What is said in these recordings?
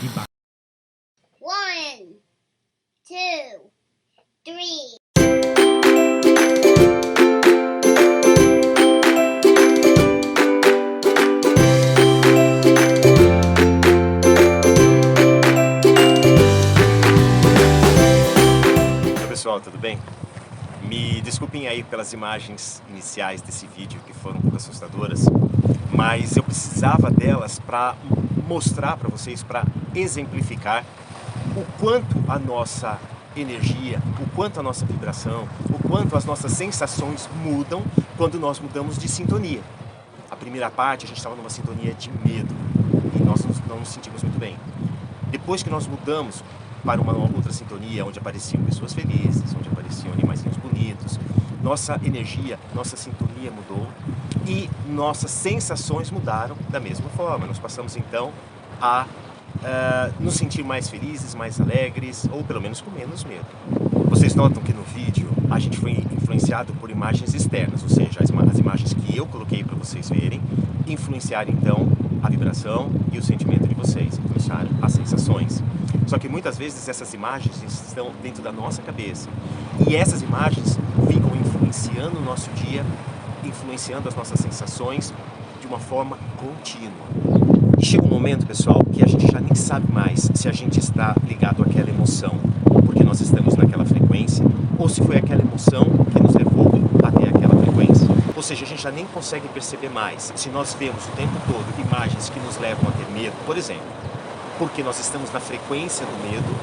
de baixo. 1, 2, 3. Oi pessoal, tudo bem? Me desculpem aí pelas imagens iniciais desse vídeo que foram um pouco assustadoras, mas eu precisava delas para mostrar para vocês, para exemplificar o quanto a nossa energia, o quanto a nossa vibração, o quanto as nossas sensações mudam quando nós mudamos de sintonia. A primeira parte a gente estava numa sintonia de medo e nós não nos sentimos muito bem. Depois que nós mudamos para uma outra sintonia, onde apareciam pessoas felizes, onde apareciam animaizinhos bonitos, nossa energia, nossa sintonia mudou e nossas sensações mudaram da mesma forma. Nós passamos então a nos sentir mais felizes, mais alegres, ou pelo menos com menos medo. Vocês notam que no vídeo a gente foi influenciado por imagens externas, ou seja, as imagens que eu coloquei para vocês verem, influenciaram então a vibração e o sentimento de vocês, influenciaram as sensações. Só que muitas vezes essas imagens estão dentro da nossa cabeça e essas imagens ficam influenciando o nosso dia, influenciando as nossas sensações de uma forma contínua. E chega um momento, pessoal, que a gente já nem sabe mais se a gente está ligado àquela emoção, porque nós estamos naquela frequência, ou se foi aquela emoção que nos levou até aquela frequência. Ou seja, a gente já nem consegue perceber mais se nós vemos o tempo todo imagens que nos levam a ter medo, por exemplo, porque nós estamos na frequência do medo,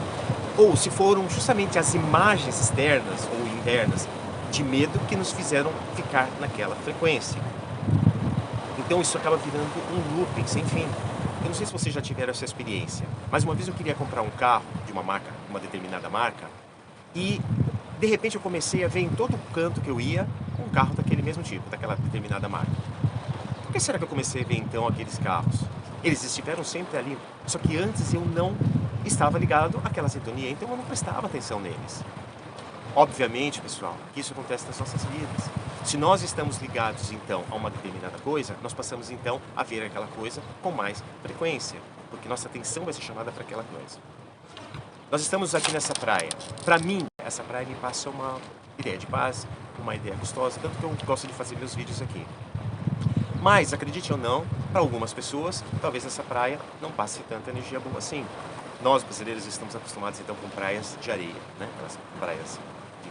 ou se foram justamente as imagens externas ou internas de medo que nos fizeram ficar naquela frequência. Então isso acaba virando um looping sem fim. Eu não sei se vocês já tiveram essa experiência, mas uma vez eu queria comprar um carro de uma marca, uma determinada marca, e de repente eu comecei a ver em todo canto que eu ia um carro daquele mesmo tipo, daquela determinada marca. Por que será que eu comecei a ver então aqueles carros? Eles estiveram sempre ali, só que antes eu não estava ligado àquela sintonia, então eu não prestava atenção neles. Obviamente, pessoal, que isso acontece nas nossas vidas. Se nós estamos ligados, então, a uma determinada coisa, nós passamos, então, a ver aquela coisa com mais frequência, porque nossa atenção vai ser chamada para aquela coisa. Nós estamos aqui nessa praia. Para mim, essa praia me passa uma ideia de paz, uma ideia gostosa, tanto que eu gosto de fazer meus vídeos aqui. Mas, acredite ou não, para algumas pessoas, talvez essa praia não passe tanta energia boa assim. Nós, brasileiros, estamos acostumados, então, com praias de areia, né? Aquelas praias de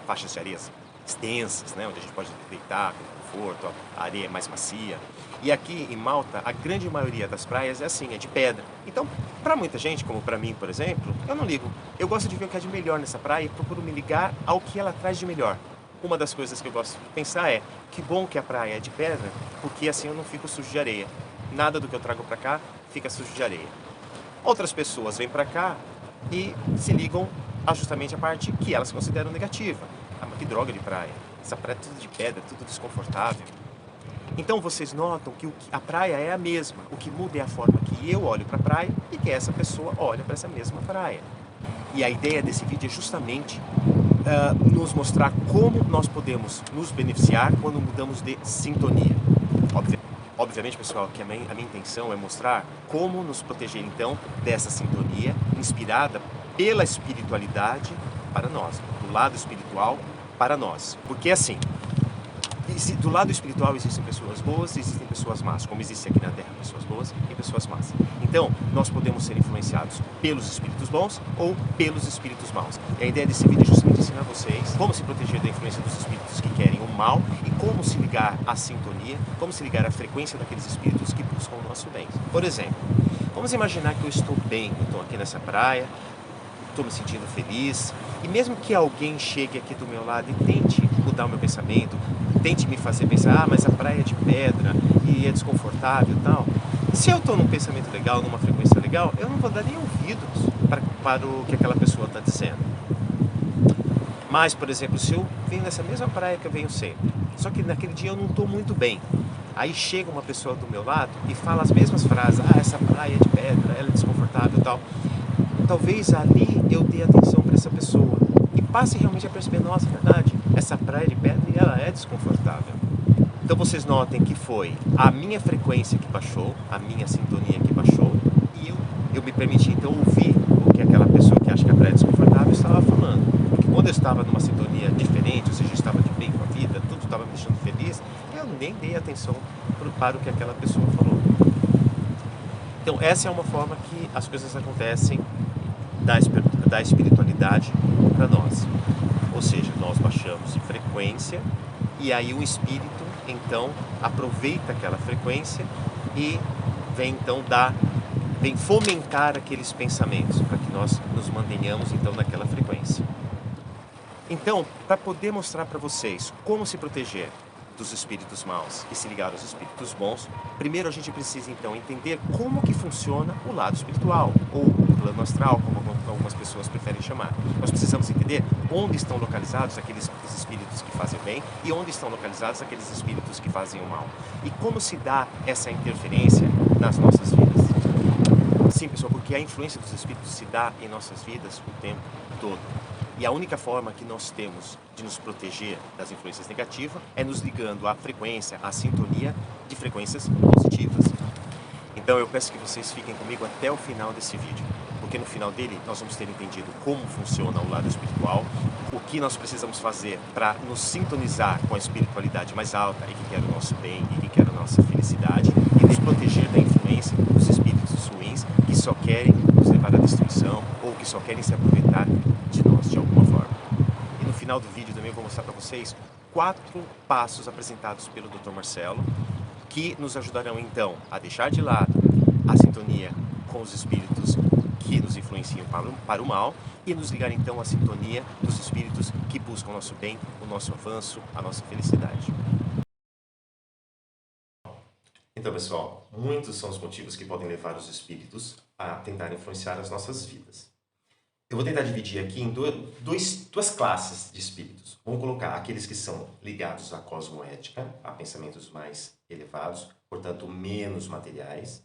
faixas de areias extensas, né? Onde a gente pode deitar com conforto, a areia é mais macia. E aqui em Malta, a grande maioria das praias é assim, é de pedra. Então, para muita gente, como para mim, por exemplo, eu não ligo. Eu gosto de ver o que é de melhor nessa praia e procuro me ligar ao que ela traz de melhor. Uma das coisas que eu gosto de pensar é, que bom que a praia é de pedra, porque assim eu não fico sujo de areia. Nada do que eu trago para cá fica sujo de areia. Outras pessoas vêm para cá e se ligam a justamente a parte que elas consideram negativa. Ah, mas que droga de praia. Essa praia é tudo de pedra, tudo desconfortável. Então vocês notam que a praia é a mesma. O que muda é a forma que eu olho para a praia e que essa pessoa olha para essa mesma praia. E a ideia desse vídeo é justamente nos mostrar como nós podemos nos beneficiar quando mudamos de sintonia. Obviamente, pessoal, que a minha intenção é mostrar como nos proteger, então, dessa sintonia inspirada pela espiritualidade para nós, do lado espiritual para nós. Porque, assim, do lado espiritual existem pessoas boas e existem pessoas más, como existe aqui na Terra pessoas boas e pessoas más. Então, nós podemos ser influenciados pelos espíritos bons ou pelos espíritos maus. E a ideia desse vídeo é justamente ensinar vocês como se proteger da influência dos espíritos que querem o mal e como se ligar à sintonia, como se ligar à frequência daqueles espíritos que buscam o nosso bem. Por exemplo, vamos imaginar que eu estou bem, eu estou aqui nessa praia, estou me sentindo feliz, e mesmo que alguém chegue aqui do meu lado e tente mudar o meu pensamento, tente me fazer pensar, mas a praia é de pedra e é desconfortável e tal. Se eu estou num pensamento legal, numa frequência legal, eu não vou dar nem ouvidos para o que aquela pessoa está dizendo. Mas, por exemplo, se eu venho nessa mesma praia que eu venho sempre, só que naquele dia eu não estou muito bem, aí chega uma pessoa do meu lado e fala as mesmas frases, essa praia é de pedra, ela é desconfortável e tal. Talvez ali eu dê atenção para essa pessoa e passe realmente a perceber, nossa, é verdade, essa praia de pedra e ela é desconfortável. Então vocês notem que foi a minha frequência que baixou, a minha sintonia que baixou, e eu eu me permiti então ouvir o que aquela pessoa que acha que é desconfortável estava falando. Porque quando eu estava numa sintonia diferente, ou seja, eu estava de bem com a vida, tudo estava me deixando feliz, eu nem dei atenção para o que aquela pessoa falou. Então essa é uma forma que as coisas acontecem da espiritualidade para nós. Ou seja, nós baixamos de frequência e aí o espírito então aproveita aquela frequência e vem então vem fomentar aqueles pensamentos para que nós nos mantenhamos então naquela frequência. Então, para poder mostrar para vocês como se proteger dos espíritos maus e se ligar aos espíritos bons, primeiro a gente precisa então entender como que funciona o lado espiritual, ou o plano astral, como algumas pessoas preferem chamar. Nós precisamos entender onde estão localizados aqueles espíritos que fazem o bem e onde estão localizados aqueles espíritos que fazem o mal. E como se dá essa interferência nas nossas vidas. Sim, pessoal, porque a influência dos espíritos se dá em nossas vidas o tempo todo. E a única forma que nós temos de nos proteger das influências negativas é nos ligando à frequência, à sintonia de frequências positivas. Então eu peço que vocês fiquem comigo até o final desse vídeo, porque no final dele nós vamos ter entendido como funciona o lado espiritual, o que nós precisamos fazer para nos sintonizar com a espiritualidade mais alta e que quer o nosso bem e que quer a nossa felicidade e nos proteger da influência dos espíritos ruins que só querem nos levar à destruição ou que só querem se aproveitar de nós de alguma forma. E no final do vídeo também eu vou mostrar para vocês 4 passos apresentados pelo Dr. Marcelo que nos ajudarão então a deixar de lado a sintonia com os espíritos que nos influenciam para o mal e nos ligar então à sintonia dos espíritos que buscam o nosso bem, o nosso avanço, a nossa felicidade. Então, pessoal, muitos são os motivos que podem levar os espíritos a tentar influenciar as nossas vidas. Eu vou tentar dividir aqui em duas classes de espíritos. Vamos colocar aqueles que são ligados à cosmoética, a pensamentos mais elevados, portanto menos materiais,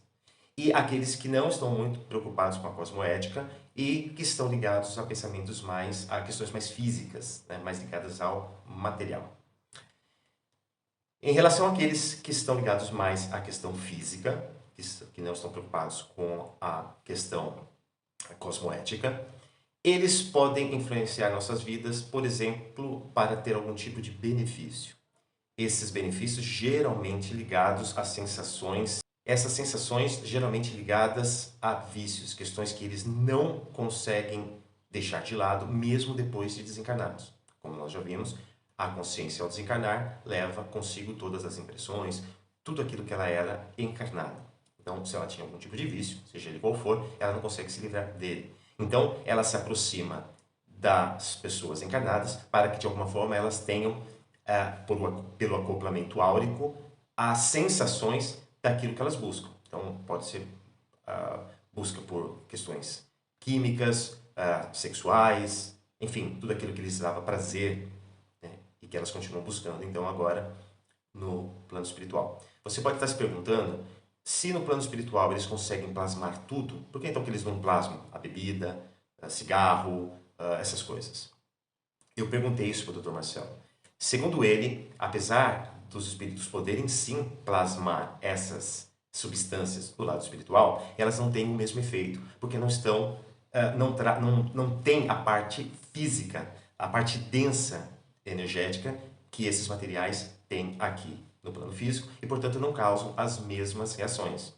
e aqueles que não estão muito preocupados com a cosmoética e que estão ligados a pensamentos a questões mais físicas, né, mais ligadas ao material. Em relação àqueles que estão ligados mais à questão física, que não estão preocupados com a questão cosmoética, eles podem influenciar nossas vidas, por exemplo, para ter algum tipo de benefício. Esses benefícios geralmente ligados a sensações, essas sensações geralmente ligadas a vícios, questões que eles não conseguem deixar de lado mesmo depois de desencarnados. Como nós já vimos, a consciência ao desencarnar leva consigo todas as impressões, tudo aquilo que ela era encarnada. Então, se ela tinha algum tipo de vício, seja ele qual for, ela não consegue se livrar dele. Então, ela se aproxima das pessoas encarnadas para que, de alguma forma, elas tenham, pelo acoplamento áurico, as sensações daquilo que elas buscam. Então, pode ser busca por questões químicas, sexuais, enfim, tudo aquilo que lhes dava prazer, né, e que elas continuam buscando, então, agora, no plano espiritual. Você pode estar se perguntando, se no plano espiritual eles conseguem plasmar tudo, por que então que eles não plasmam a bebida, cigarro, essas coisas? Eu perguntei isso para o Dr. Marcelo. Segundo ele, apesar dos espíritos poderem sim plasmar essas substâncias do lado espiritual, elas não têm o mesmo efeito, porque não estão, não tem a parte física, a parte densa energética que esses materiais têm aqui no plano físico e, portanto, não causam as mesmas reações.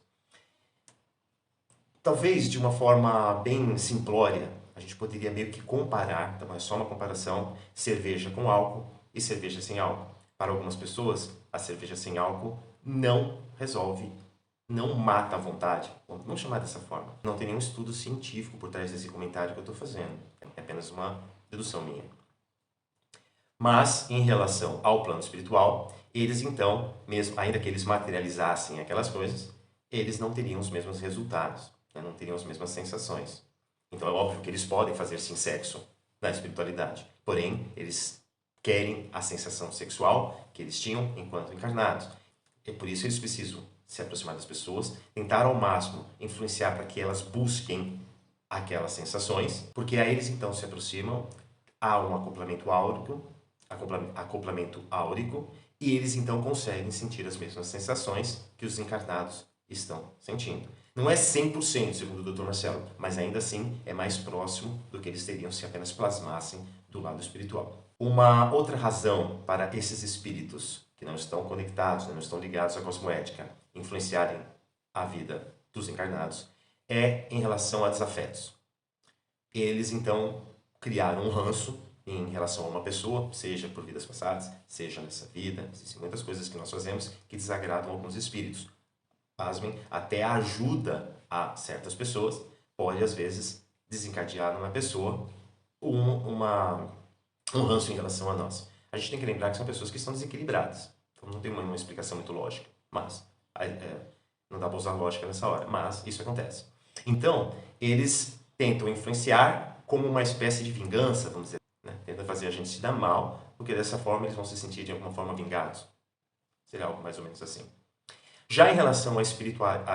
Talvez de uma forma bem simplória, a gente poderia meio que comparar, então é só uma comparação, cerveja com álcool e cerveja sem álcool. Para algumas pessoas, a cerveja sem álcool não resolve, não mata a vontade. Vamos chamar dessa forma. Não tem nenhum estudo científico por trás desse comentário que eu estou fazendo. É apenas uma dedução minha. Mas, em relação ao plano espiritual, eles então, mesmo ainda que eles materializassem aquelas coisas, eles não teriam os mesmos resultados, né? Não teriam as mesmas sensações. Então é óbvio que eles podem fazer sim sexo na espiritualidade, porém eles querem a sensação sexual que eles tinham enquanto encarnados. E por isso eles precisam se aproximar das pessoas, tentar ao máximo influenciar para que elas busquem aquelas sensações, porque aí eles então se aproximam, há um acoplamento áurico, e eles então conseguem sentir as mesmas sensações que os encarnados estão sentindo. Não é 100%, segundo o Dr. Marcelo, mas ainda assim é mais próximo do que eles teriam se apenas plasmassem do lado espiritual. Uma outra razão para esses espíritos que não estão conectados, não estão ligados à cosmoética, influenciarem a vida dos encarnados, é em relação a desafetos. Eles então criaram um ranço em relação a uma pessoa, seja por vidas passadas, seja nessa vida. Existem muitas coisas que nós fazemos que desagradam alguns espíritos. Pasmem, até a ajuda a certas pessoas pode às vezes desencadear numa pessoa um ranço em relação a nós. A gente tem que lembrar que são pessoas que estão desequilibradas. Então não tem uma explicação muito lógica, mas não dá para usar lógica nessa hora, mas isso acontece. Então, eles tentam influenciar como uma espécie de vingança, vamos dizer, né? Tentam fazer a gente se dar mal, porque dessa forma eles vão se sentir de alguma forma vingados. Seria algo mais ou menos assim. Já em relação à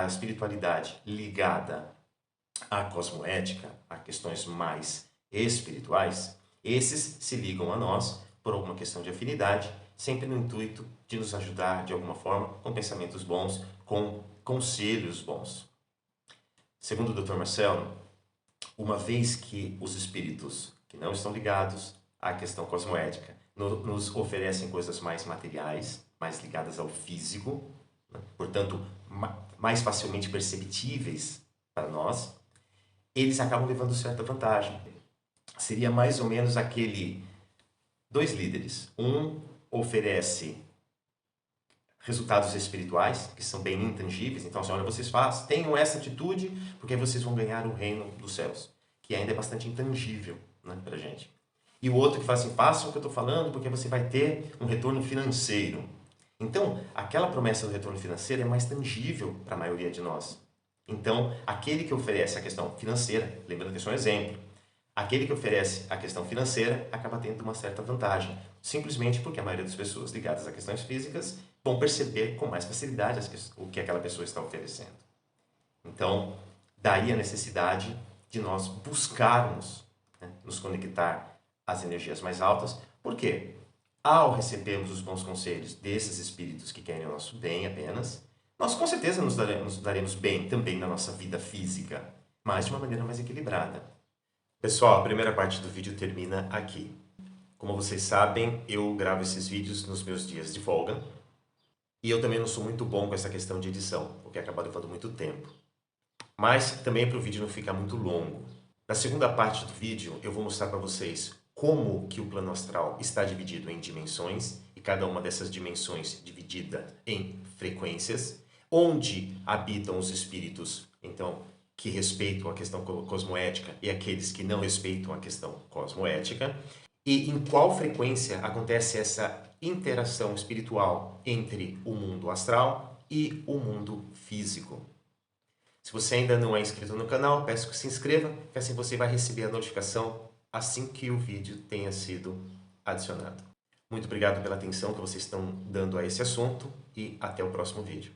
espiritualidade ligada à cosmoética, a questões mais espirituais, esses se ligam a nós por alguma questão de afinidade, sempre no intuito de nos ajudar de alguma forma com pensamentos bons, com conselhos bons. Segundo o Dr. Marcelo, uma vez que os espíritos que não estão ligados à questão cosmoética nos oferecem coisas mais materiais, mais ligadas ao físico, né? Portanto, mais facilmente perceptíveis para nós, eles acabam levando certa vantagem. Seria mais ou menos dois líderes. Um oferece resultados espirituais, que são bem intangíveis. Então, assim, olha, vocês tenham essa atitude, porque aí vocês vão ganhar o reino dos céus, que ainda é bastante intangível, né, pra gente. E o outro que fala assim, façam o que eu estou falando, porque você vai ter um retorno financeiro. Então, aquela promessa do retorno financeiro é mais tangível para a maioria de nós. Então, aquele que oferece a questão financeira, lembrando que isso é um exemplo, aquele que oferece a questão financeira acaba tendo uma certa vantagem, simplesmente porque a maioria das pessoas ligadas a questões físicas vão perceber com mais facilidade o que aquela pessoa está oferecendo. Então, daí a necessidade de nós buscarmos, né, nos conectar às energias mais altas. Por quê? Ao recebermos os bons conselhos desses espíritos que querem o nosso bem apenas, nós com certeza nos daremos bem também na nossa vida física, mas de uma maneira mais equilibrada. Pessoal, a primeira parte do vídeo termina aqui. Como vocês sabem, eu gravo esses vídeos nos meus dias de folga, e eu também não sou muito bom com essa questão de edição, o que acaba levando muito tempo. Mas também para o vídeo não ficar muito longo. Na segunda parte do vídeo, eu vou mostrar para vocês como que o plano astral está dividido em dimensões, e cada uma dessas dimensões dividida em frequências, onde habitam os espíritos, então, que respeitam a questão cosmoética e aqueles que não respeitam a questão cosmoética, e em qual frequência acontece essa interação espiritual entre o mundo astral e o mundo físico. Se você ainda não é inscrito no canal, peço que se inscreva, que assim você vai receber a notificação assim que o vídeo tenha sido adicionado. Muito obrigado pela atenção que vocês estão dando a esse assunto e até o próximo vídeo.